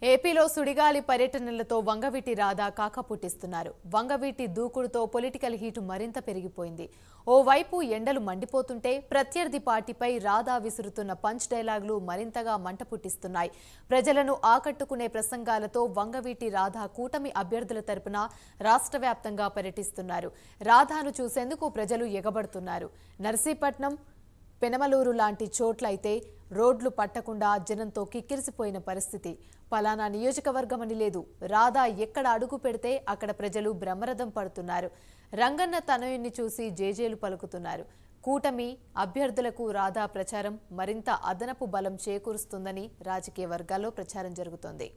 ఏపీలో సుడిగాలి పర్యటనలతో Vangaveeti Radha కాకపుట్టిస్తున్నారు. Vangaveeti దూకుడుతో political heat మరింత పెరిగిపోయింది. ఓవైపు ఎండలు మండిపోతుంటే ప్రత్యర్థి పార్టీపై రాధా విసురుతున్న పంచ్ డైలాగులు మరింతగా మంట పుట్టిస్తున్నాయి. ప్రజలను ఆకట్టుకునే ప్రసంగాలతో వంగవీటి రాధా కూటమి అభ్యర్థుల తరపున రాష్ట్ర వ్యాప్తంగా పర్యటిస్తున్నారు. రాధాను చూసేందుకు ప్రజలు ఎగబడుతున్నారు. నర్సీపట్నం, పెనమలూరు లాంటి చోట్లయితే రోడ్లు పట్టకుండా జనంతో కిక్కిరిసిపోయిన పరిస్థితి. పలానా నియోజకవర్గమని లేదు, రాధా ఎక్కడ అడుగు పెడితే అక్కడ ప్రజలు బ్రహ్మరథం పడుతున్నారు. రంగన్న తనయుణ్ణి చూసి జేజేలు పలుకుతున్నారు. కూటమి అభ్యర్థులకు రాధా ప్రచారం మరింత అదనపు బలం చేకూరుస్తుందని రాజకీయ వర్గాల్లో ప్రచారం జరుగుతోంది.